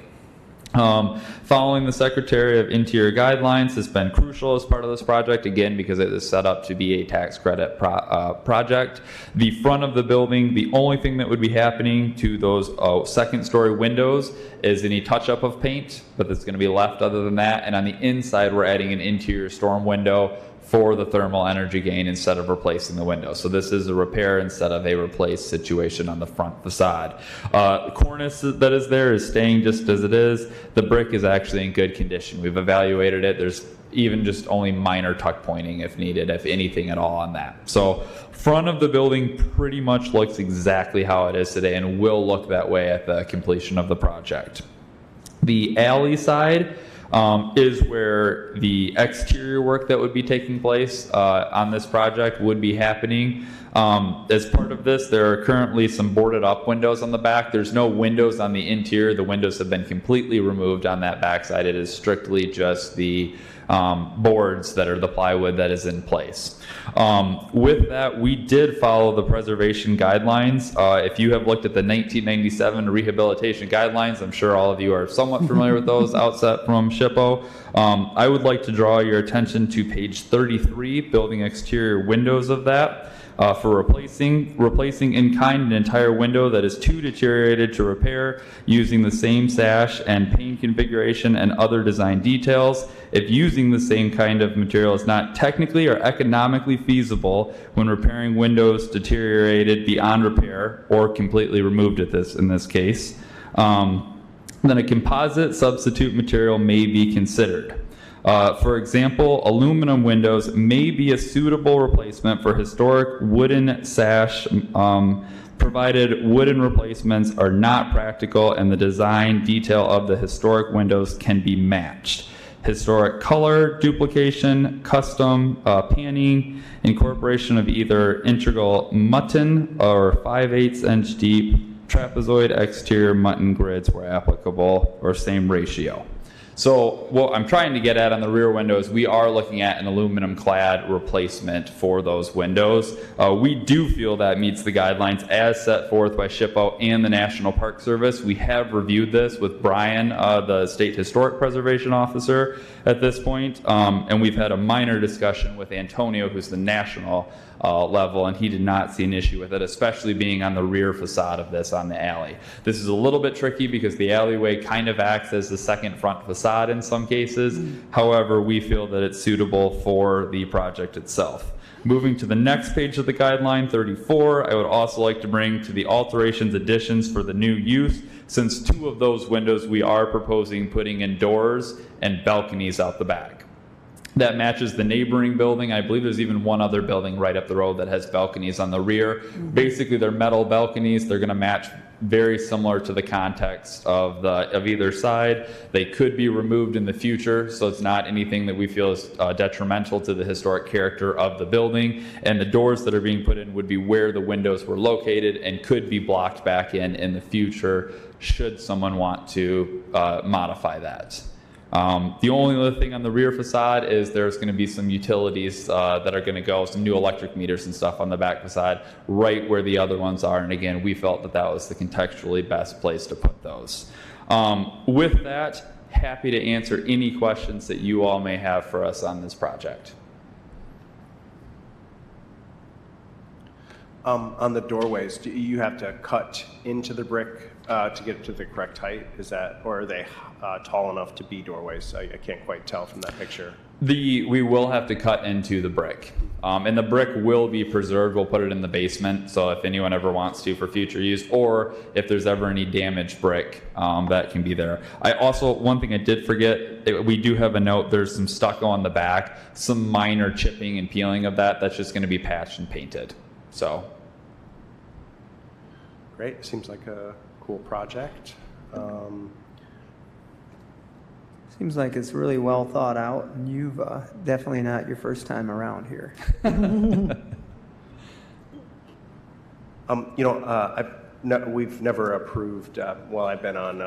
Following the Secretary of Interior guidelines has been crucial as part of this project, again, because it is set up to be a tax credit project. The front of the building, the only thing that would be happening to those second-story windows is any touch-up of paint, but that's going to be left other than that. And on the inside, we're adding an interior storm window for the thermal energy gain instead of replacing the window. So this is a repair instead of a replace situation on the front facade. The cornice that is there is staying just as it is. The brick is actually in good condition. We've evaluated it. There's even just only minor tuck pointing if needed, if anything at all on that. So front of the building pretty much looks exactly how it is today and will look that way at the completion of the project. The alley side is where the exterior work that would be taking place on this project would be happening. As part of this, there are currently some boarded up windows on the back. There's no windows on the interior. The windows have been completely removed on that back side. It is strictly just the boards that are the plywood that is in place. With that, we did follow the preservation guidelines. If you have looked at the 1997 rehabilitation guidelines, I'm sure all of you are somewhat familiar with those outset from SHPO. I would like to draw your attention to page 33, building exterior windows of that. For replacing in kind an entire window that is too deteriorated to repair using the same sash and pane configuration and other design details. If using the same kind of material is not technically or economically feasible when repairing windows deteriorated beyond repair or completely removed in this case, then a composite substitute material may be considered. For example, aluminum windows may be a suitable replacement for historic wooden sash, provided wooden replacements are not practical and the design detail of the historic windows can be matched. Historic color, duplication, custom panning, incorporation of either integral mutton or 5/8 inch deep trapezoid exterior mutton grids where applicable, or same ratio. So what I'm trying to get at on the rear windows, we are looking at an aluminum clad replacement for those windows. We do feel that meets the guidelines as set forth by SHPO and the National Park Service. We have reviewed this with Brian, the State Historic Preservation Officer at this point, and we've had a minor discussion with Antonio, who's the national level, and he did not see an issue with it, especially being on the rear facade of this on the alley. This is a little bit tricky because the alleyway kind of acts as the second front facade in some cases. However, we feel that it's suitable for the project itself. Moving to the next page of the guideline, 34, I would also like to bring to the alterations additions for the new use. Since two of those windows we are proposing putting in doors and balconies out the back. That matches the neighboring building. I believe there's even one other building right up the road that has balconies on the rear. Basically, they're metal balconies. They're going to match very similar to the context of either side. They could be removed in the future, so it's not anything that we feel is detrimental to the historic character of the building. And the doors that are being put in would be where the windows were located and could be blocked back in the future should someone want to modify that. The only other thing on the rear facade is there's going to be some utilities that are going to go, some new electric meters and stuff on the back facade, right where the other ones are. And again, we felt that that was the contextually best place to put those. With that, happy to answer any questions that you all may have for us on this project. On the doorways, do you have to cut into the brick to get it to the correct height? Is that, or are they tall enough to be doorways? I can't quite tell from that picture. We will have to cut into the brick, and the brick will be preserved. We'll put it in the basement, so if anyone ever wants to for future use, or if there's ever any damaged brick, that can be there. I also, one thing I did forget, we do have a note, there's some stucco on the back, some minor chipping and peeling of that. That's just going to be patched and painted. So. Great, seems like a cool project. Seems like it's really well thought out, and you've definitely not your first time around here. We've never approved, well, I've been on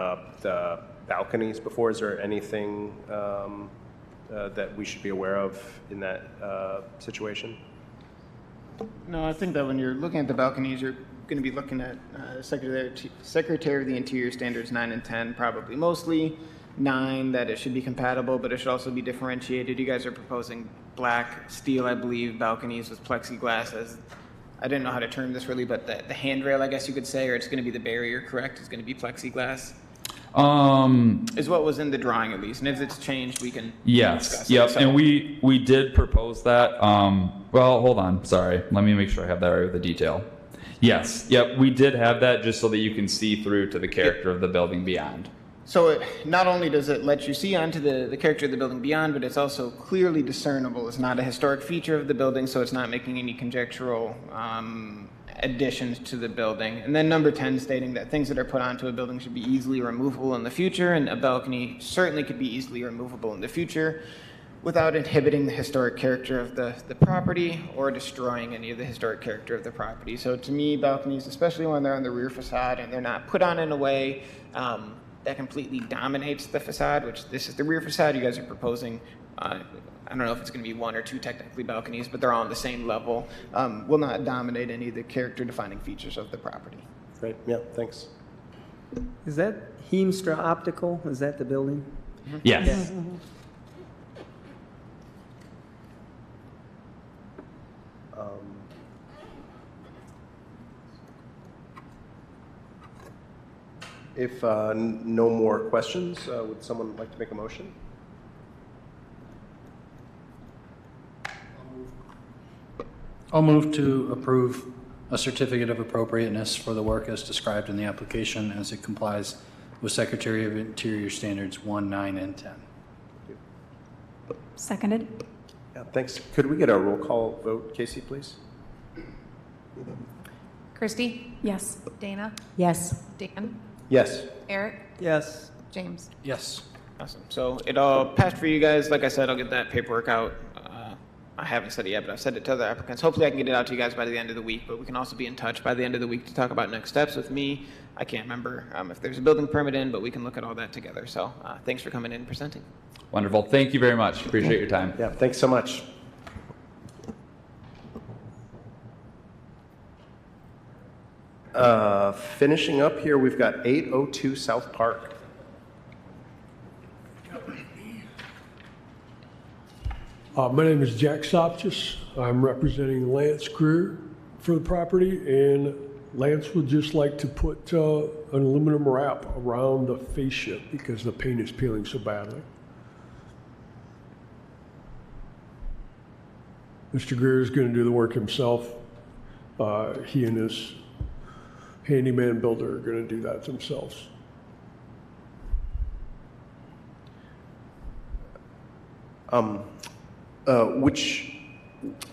the balconies before. Is there anything that we should be aware of in that situation? No, I think that when you're looking at the balconies, you're going to be looking at Secretary of the Interior Standards 9 and 10, probably mostly. 9 that it should be compatible, but it should also be differentiated. You guys are proposing black steel, I believe, balconies with plexiglass as, I didn't know how to term this really, but the handrail, I guess you could say, or it's going to be the barrier, correct? It's going to be plexiglass? Is what was in the drawing at least, and if it's changed, we can Yes, discuss yep, it. So- and we did propose that. Well, hold on, sorry. Let me make sure I have that right with the detail. Yes, yep, we did have that just so that you can see through to the character of the building beyond. So it, not only does it let you see onto the character of the building beyond, but it's also clearly discernible. It's not a historic feature of the building, so it's not making any conjectural additions to the building. And then number 10 stating that things that are put onto a building should be easily removable in the future, and a balcony certainly could be easily removable in the future without inhibiting the historic character of the property or destroying any of the historic character of the property. So to me, balconies, especially when they're on the rear facade and they're not put on in a way that completely dominates the facade, which this is the rear facade. You guys are proposing, I don't know if it's going to be 1 or 2 technically balconies, but they're all on the same level, will not dominate any of the character defining features of the property. Great, yeah, thanks. Is that Heemstra Optical? Is that the building? Yes. If no more questions, would someone like to make a motion? I'll move to approve a certificate of appropriateness for the work as described in the application as it complies with Secretary of Interior Standards 1, 9, and 10. Seconded? Yeah, thanks. Could we get a roll call vote, Casey, please? Christy? Yes. Dana? Yes. Dan? Yes. Eric? Yes. James? Yes. Awesome. So it all passed for you guys. Like I said, I'll get that paperwork out. I haven't said it yet, but I've said it to other applicants. Hopefully I can get it out to you guys by the end of the week, but we can also be in touch by the end of the week to talk about next steps with me. I can't remember if there's a building permit in, but we can look at all that together. So thanks for coming in and presenting. Wonderful. Thank you very much. Appreciate your time. Yeah, thanks so much. Finishing up here, we've got 802 South Park. My name is Jack Sopchis. I'm representing Lance Greer for the property, and Lance would just like to put an aluminum wrap around the fascia because the paint is peeling so badly. Mr. Greer is going to do the work himself. He and his handyman builder are going to do that themselves.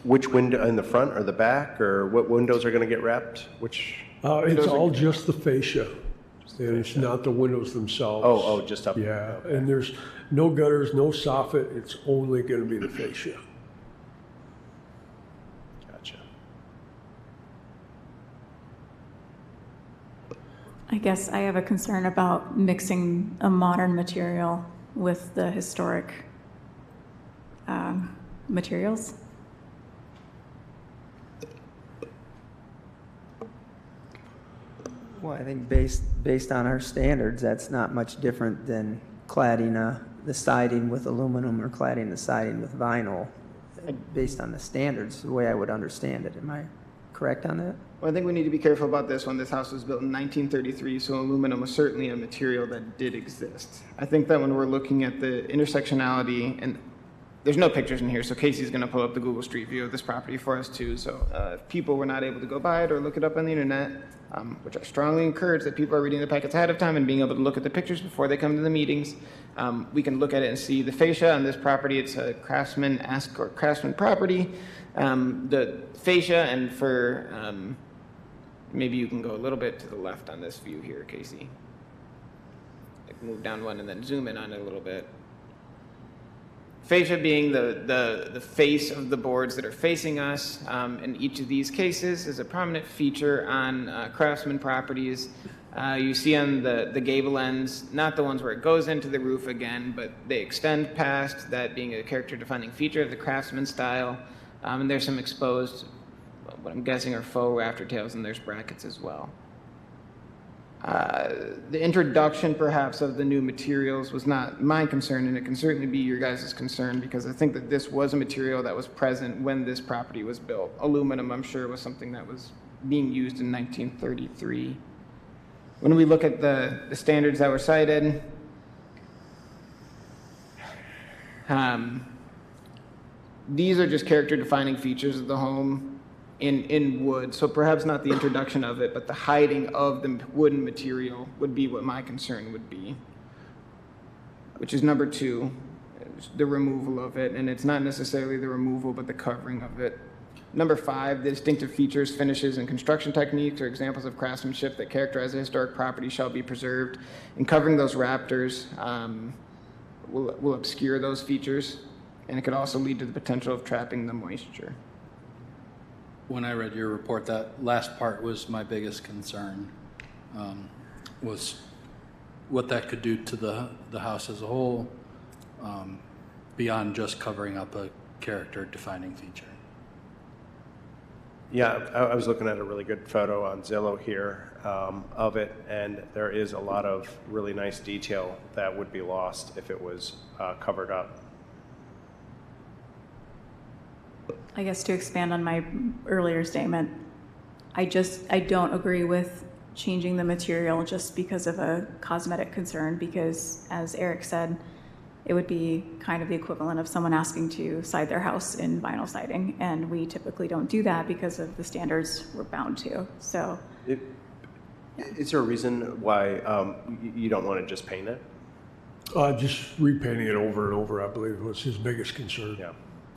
Which window, in the front or the back, or what windows are going to get wrapped? Which? It's all just the fascia, and it's not the windows themselves. Oh, just up. Yeah, Okay. and there's no gutters, no soffit. It's only going to be the fascia. Gotcha. I guess I have a concern about mixing a modern material with the historic materials. Well, I think based on our standards, that's not much different than cladding the siding with aluminum or cladding the siding with vinyl. Based on the standards, the way I would understand it. Am I correct on that? Well, I think we need to be careful about this one. This house was built in 1933, so aluminum was certainly a material that did exist. I think that when we're looking at the intersectionality, and there's no pictures in here, so Casey's going to pull up the Google Street View of this property for us too. So if people were not able to go by it or look it up on the internet, which I strongly encourage that people are reading the packets ahead of time and being able to look at the pictures before they come to the meetings, we can look at it and see the fascia on this property. It's a craftsman-esque or craftsman property. The fascia, and for maybe you can go a little bit to the left on this view here, Casey. Like move down one and then zoom in on it a little bit. Fascia being the face of the boards that are facing us. In each of these cases is a prominent feature on craftsman properties. You see on the gable ends, not the ones where it goes into the roof again, but they extend past, that being a character-defining feature of the craftsman style. And there's some exposed, what I'm guessing are faux rafter tails, and there's brackets as well. The introduction perhaps of the new materials was not my concern, and it can certainly be your guys' concern, because I think that this was a material that was present when this property was built. Aluminum, I'm sure, was something that was being used in 1933. When we look at the standards that were cited, these are just character defining features of the home in wood, so perhaps not the introduction of it, but the hiding of the wooden material would be what my concern would be, which is number 2, the removal of it, and it's not necessarily the removal, but the covering of it. Number 5, the distinctive features, finishes, and construction techniques or examples of craftsmanship that characterize a historic property shall be preserved, and covering those rafters will obscure those features, and it could also lead to the potential of trapping the moisture. When I read your report, that last part was my biggest concern, was what that could do to the house as a whole, beyond just covering up a character-defining feature. Yeah, I was looking at a really good photo on Zillow here of it, and there is a lot of really nice detail that would be lost if it was covered up. I guess to expand on my earlier statement, I don't agree with changing the material just because of a cosmetic concern, because as Eric said, it would be kind of the equivalent of someone asking to side their house in vinyl siding, and we typically don't do that because of the standards we're bound to. So, Is there a reason why you don't want to just paint it? Just repainting it over and over, I believe, was his biggest concern. Yeah,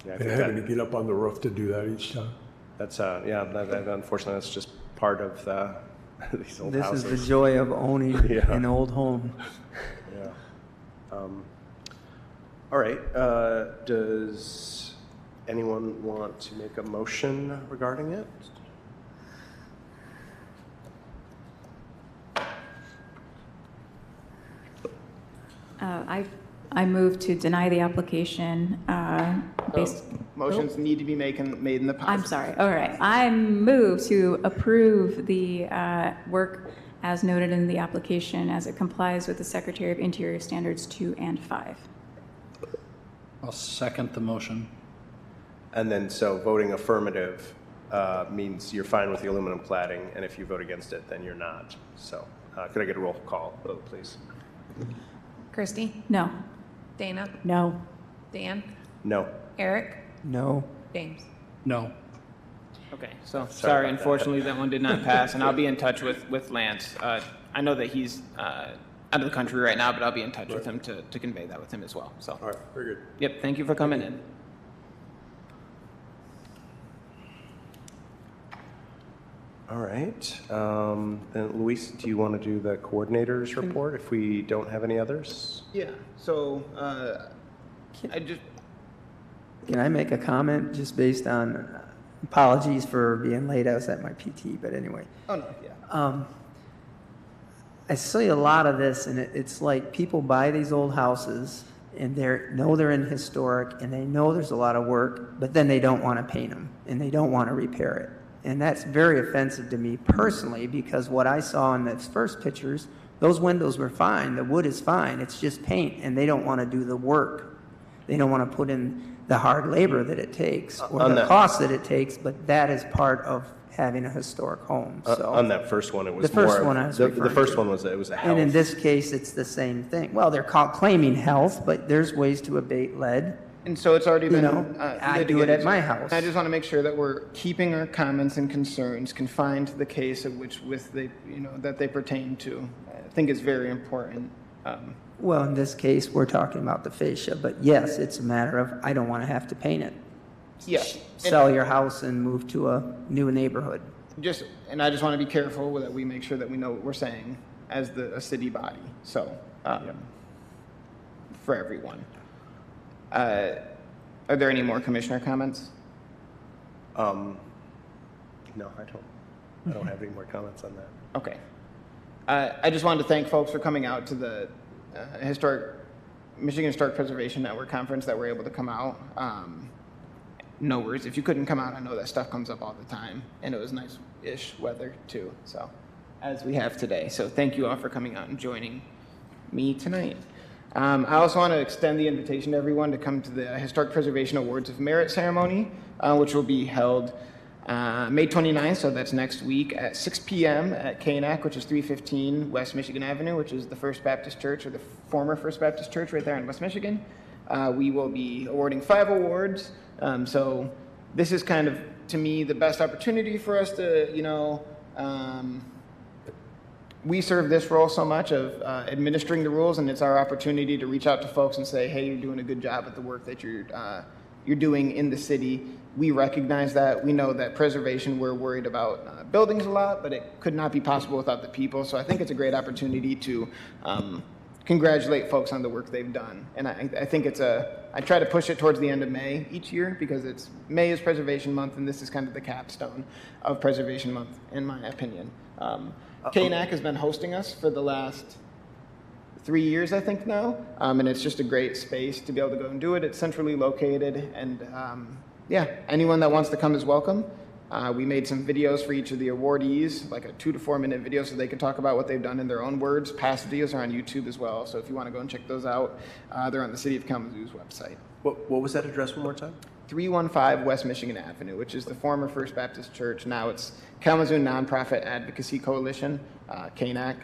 I And think having to get up on the roof to do that each time. that's unfortunately that's just part of these old This houses. is the joy of owning Yeah. an old home. Yeah. All right. Does anyone want to make a motion regarding it? I move to deny the application based. Motions need to be made in the positive. I'm sorry. All right. I move to approve the work as noted in the application as it complies with the Secretary of Interior Standards 2 and 5. I'll second the motion. And then, so voting affirmative means you're fine with the aluminum cladding, and if you vote against it, then you're not. So, could I get a roll call vote, please? Christy? No. Dana? No. Dan? No. Eric? No. James? No. Okay, so Sorry sorry, about that. unfortunately, that one did not pass, and I'll be in touch with Lance. I know that he's out of the country right now, but I'll be in touch with him to convey that with him as well. So, All right, very good. yep, thank you for coming in. All right. Then, Luis, do you want to do the coordinator's report if we don't have any others? Yeah, so I just, Can I make a comment just based on, apologies for being late, I was at my PT, but anyway. oh no, yeah. I see a lot of this, and it's like people buy these old houses, and they're in historic, and they know there's a lot of work, but then they don't want to paint them, and they don't want to repair it. And that's very offensive to me personally, because what I saw in those first pictures, those windows were fine, the wood is fine, it's just paint, and they don't want to do the work. They don't want to put in the hard labor that it takes, or On the that- cost that it takes, but that is part of having a historic home, so. On that first one, it was The first more. one I was the referring first to. one was it was a health. And in this case, it's the same thing. Well, they're claiming health, but there's ways to abate lead. And so it's already You been. know, I do it litigated. at my house. I just want to make sure that we're keeping our comments and concerns confined to the case of which that they pertain to. I think it's very important. Well, in this case, we're talking about the fascia, but yes, it's a matter of, I don't want to have to paint it. Yeah. Sell your house and move to a new neighborhood. And I just want to be careful that we make sure that we know what we're saying as a city body. So, for everyone. Are there any more commissioner comments? No, I don't have any more comments on that. Okay. I just wanted to thank folks for coming out to the Michigan Historic Preservation Network conference that were able to come out. No worries. If you couldn't come out, I know that stuff comes up all the time, and it was nice-ish weather too. So, as we have today. So thank you all for coming out and joining me tonight. I also want to extend the invitation to everyone to come to the Historic Preservation Awards of Merit ceremony, which will be held May 29th, so that's next week at 6 p.m. at KNAC, which is 315 West Michigan Avenue, which is the First Baptist Church, or the former First Baptist Church right there in West Michigan. We will be awarding 5 awards. So this is kind of, to me, the best opportunity for us to, we serve this role so much of administering the rules, and it's our opportunity to reach out to folks and say, hey, you're doing a good job at the work that you're doing in the city. We recognize that. We know that preservation, we're worried about buildings a lot, but it could not be possible without the people. So I think it's a great opportunity to congratulate folks on the work they've done. And I think I try to push it towards the end of May each year, because May is Preservation Month, and this is kind of the capstone of Preservation Month, in my opinion. KNAC has been hosting us for the last 3 years, I think now, and it's just a great space to be able to go and do it. It's centrally located, and anyone that wants to come is welcome. We made some videos for each of the awardees, like a 2 to 4 minute video, so they can talk about what they've done in their own words. Past videos are on YouTube as well, so if you want to go and check those out, they're on the City of Kalamazoo's website. What was that address one more time? 315 West Michigan Avenue, which is the former First Baptist Church. Now it's Kalamazoo Nonprofit Advocacy Coalition, KNAC.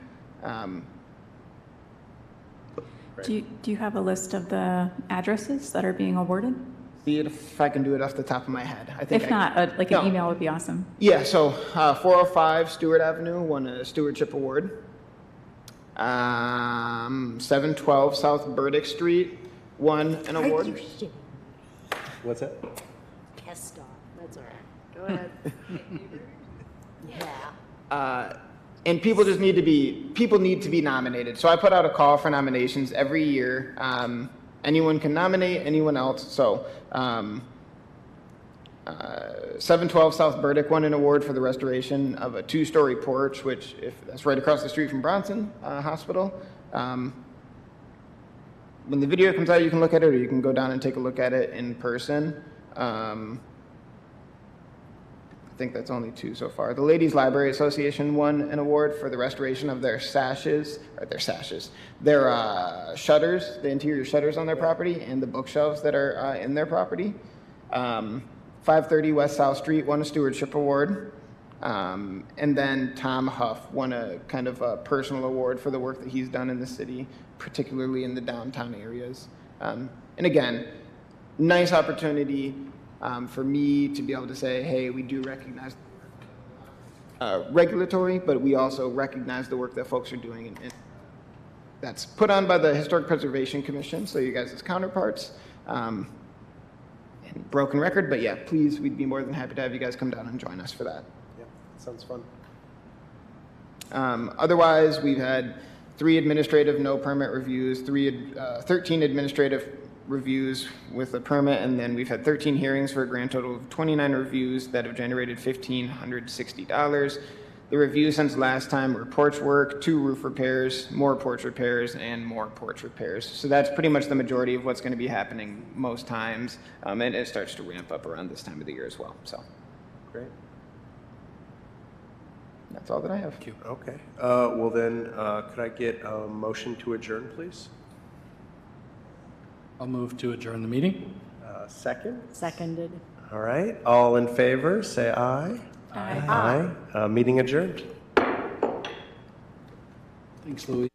Do you have a list of the addresses that are being awarded? See if I can do it off the top of my head. I think If not, an No. email would be awesome. Yeah, so 405 Stewart Avenue won a stewardship award. 712 South Burdick Street won an award. Are you shitting? What's that? Pissed off. That's all right. Go ahead. Yeah. And people need to be nominated. So I put out a call for nominations every year. Anyone can nominate anyone else. So 712 South Burdick won an award for the restoration of a 2-story porch, which that's right across the street from Bronson Hospital. When the video comes out, you can look at it, or you can go down and take a look at it in person. I think that's only 2 so far. The Ladies Library Association won an award for the restoration of their shutters, the interior shutters on their property, and the bookshelves that are in their property. 530 West South Street won a stewardship award. And then Tom Huff won a kind of a personal award for the work that he's done in the city, particularly in the downtown areas. And again, nice opportunity for me to be able to say, hey, we do recognize regulatory, but we also recognize the work that folks are doing. And that's put on by the Historic Preservation Commission, so you guys as counterparts. And broken record, but yeah, please, we'd be more than happy to have you guys come down and join us for that. Yeah, sounds fun. Otherwise, we've had 3 administrative no permit reviews, 13 administrative reviews with a permit, and then we've had 13 hearings for a grand total of 29 reviews that have generated $1,560. The reviews since last time were porch work, 2 roof repairs, more porch repairs, and more porch repairs. So that's pretty much the majority of what's going to be happening most times, and it starts to ramp up around this time of the year as well. So Great. that's all that I have. Thank you. Okay. Well then, could I get a motion to adjourn, please? I'll move to adjourn the meeting. Second? Seconded. All right. All in favor, say aye. Aye. Aye. Meeting adjourned. Thanks, Louis.